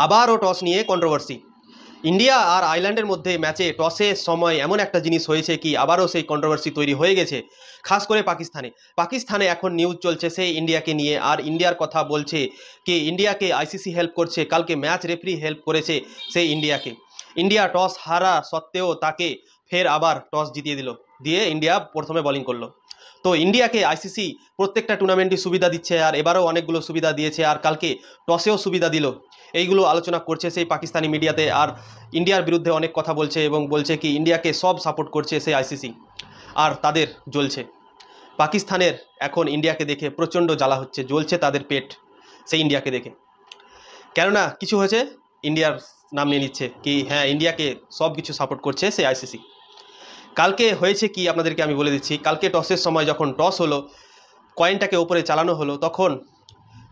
আবারও টস নিয়ে controversy. India আর আয়ারল্যান্ডের মধ্যে ম্যাচে টসের সময় এমন একটা জিনিস হয়েছে কি আবারও সেই কন্ট্রোভার্সি তৈরি হয়ে গেছে, খাস করে পাকিস্তানে এখন নিউজ চলছে সেই ইন্ডিয়াকে নিয়ে, আর ইন্ডিয়ার কথা বলছে কি ইন্ডিয়াকে আইসিসি হেল্প করছে, কালকে ম্যাচ রেফারি হেল্প করেছে সেই ইন্ডিয়াকে। ইন্ডিয়া টস হারা সত্ত্বেও তাকে ফের আবার টস জিতিয়ে দিল, দিয়ে ইন্ডিয়া প্রথমে বোলিং করলো। তো ইন্ডিয়াকে আইসিসি প্রত্যেকটা টুর্নামেন্টই সুবিধা দিচ্ছে, আর এবারও অনেকগুলো সুবিধা দিয়েছে, আর কালকে টসেও সুবিধা দিল। এইগুলো আলোচনা করছে সেই পাকিস্তানি মিডিয়াতে, আর ইন্ডিয়ার বিরুদ্ধে অনেক কথা বলছে এবং বলছে কি ইন্ডিয়াকে সব সাপোর্ট করছে সেই আইসিসি, আর তাদের জ্বলছে। পাকিস্তানের এখন ইন্ডিয়াকে দেখে প্রচণ্ড জ্বালা হচ্ছে, জ্বলছে তাদের পেট সেই ইন্ডিয়াকে দেখে। কেননা কিছু হয়েছে, ইন্ডিয়ার নাম নিয়ে নিচ্ছে কি হ্যাঁ ইন্ডিয়াকে সব কিছু সাপোর্ট করছে সেই আইসিসি। কালকে হয়েছে কি আপনাদেরকে আমি বলে দিচ্ছি। কালকে টসের সময় যখন টস হলো, কয়েনটাকে ওপরে চালানো হলো, তখন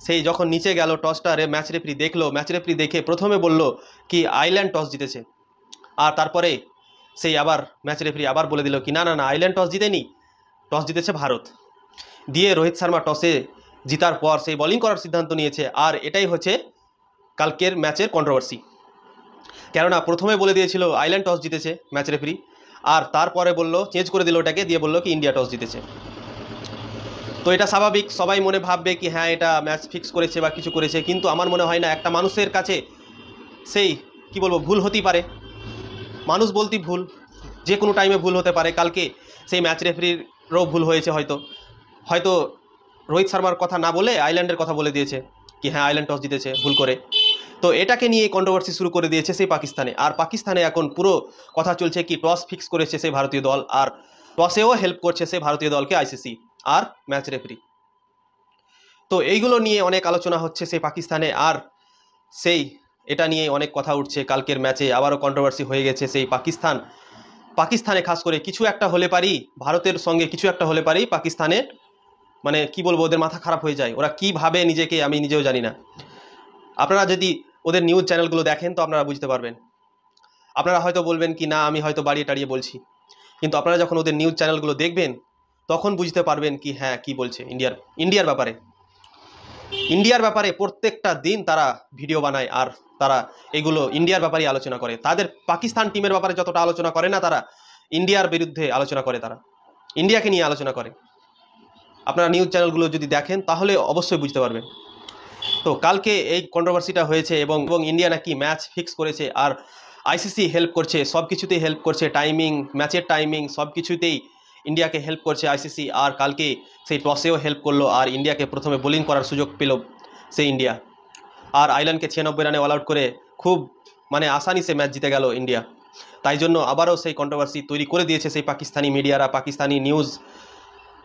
সেই যখন নিচে গেল টসটা ম্যাচ রেফারি দেখলো, ম্যাচ রেফারি দেখে প্রথমে বলল কি আয়ারল্যান্ড টস জিতেছে, আর তারপরে সেই আবার ম্যাচ রেফারি আবার বলে দিল কি না না না আয়ারল্যান্ড টস জিতেনি, টস জিতেছে ভারত। দিয়ে রোহিত শর্মা টসে জিতার পর সেই বোলিং করার সিদ্ধান্ত নিয়েছে, আর এটাই হচ্ছে কালকের ম্যাচের কন্ট্রোভার্সি। কেননা প্রথমে বলে দিয়েছিল আয়ারল্যান্ড টস জিতেছে ম্যাচ রেফারি, আর তারপরে বলল চেঞ্জ করে দিল ওটাকে, দিয়ে বললো কি ইন্ডিয়া টস জিতেছে। তো এটা স্বাভাবিক, সবাই মনে ভাববে কি হ্যাঁ এটা ম্যাচ ফিক্স করেছে বা কিছু করেছে, কিন্তু আমার মনে হয় না। একটা মানুষের কাছে সেই কি বলবো ভুল হতেই পারে, মানুষ বলতেই ভুল, যে কোনো টাইমে ভুল হতে পারে। কালকে সেই ম্যাচ রেফারিরও ভুল হয়েছে, হয়তো হয়তো রোহিত শর্মার কথা না বলে আয়ারল্যান্ডের কথা বলে দিয়েছে কি হ্যাঁ আয়ারল্যান্ড টস জিতেছে ভুল করে। তো এটাকে নিয়ে কন্ট্রোভার্সি শুরু করে দিয়েছে সেই পাকিস্তানে, আর পাকিস্তানে এখন পুরো কথা চলছে কি টস ফিক্স করেছে সেই ভারতীয় দল, আর টসেও হেল্প করছে সেই ভারতীয় দলকে আইসিসি আর ম্যাচ রেফারি। তো এইগুলো নিয়ে অনেক আলোচনা হচ্ছে সেই পাকিস্তানে, আর সেই এটা নিয়ে অনেক কথা উঠছে। কালকের ম্যাচে আবারও কন্ট্রোভার্সি হয়ে গেছে সেই পাকিস্তানে খাস করে কিছু একটা হলে পারি, ভারতের সঙ্গে কিছু একটা হলে পারি পাকিস্তানে মানে কি বলবো ওদের মাথা খারাপ হয়ে যায়, ওরা কি ভাবে নিজেকে আমি নিজেও জানি না। আপনারা যদি ওদের নিউজ চ্যানেলগুলো দেখেন তো আপনারা বুঝতে পারবেন। আপনারা হয়তো বলবেন কি না আমি হয়তো বাড়িয়ে টাড়িয়ে বলছি, কিন্তু আপনারা যখন ওদের নিউজ চ্যানেলগুলো দেখবেন তখন বুঝতে পারবেন কি হ্যাঁ কি বলছে ইন্ডিয়ার ব্যাপারে প্রত্যেকটা দিন তারা ভিডিও বানায়, আর তারা এগুলো ইন্ডিয়ার ব্যাপারে আলোচনা করে। তাদের পাকিস্তান টিমের ব্যাপারে যতটা আলোচনা করে না, তারা ইন্ডিয়ার বিরুদ্ধে আলোচনা করে, তারা ইন্ডিয়াকে নিয়ে আলোচনা করে। আপনারা নিউজ চ্যানেলগুলো যদি দেখেন তাহলে অবশ্যই বুঝতে পারবেন। তো কালকে এই কন্ট্রোভার্সিটা হয়েছে এবং ইন্ডিয়া নাকি ম্যাচ ফিক্স করেছে, আর আইসিসি হেল্প করছে, সব কিছুতেই হেল্প করছে, টাইমিং ম্যাচের টাইমিং সব কিছুতেই ইন্ডিয়াকে হেল্প করছে আইসিসি। আর কালকে সেই টসেও হেল্প করলো, আর ইন্ডিয়াকে প্রথমে বোলিং করার সুযোগ পেল সেই ইন্ডিয়া, আর আয়ারল্যান্ডকে 96 রানে অল আউট করে খুব মানে আসানি সে ম্যাচ জিতে গেল ইন্ডিয়া। তাই জন্য আবারও সেই কন্ট্রোভার্সি তৈরি করে দিয়েছে সেই পাকিস্তানি মিডিয়ারা, পাকিস্তানি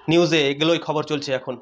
নিউজে এগুলোই খবর চলছে এখন।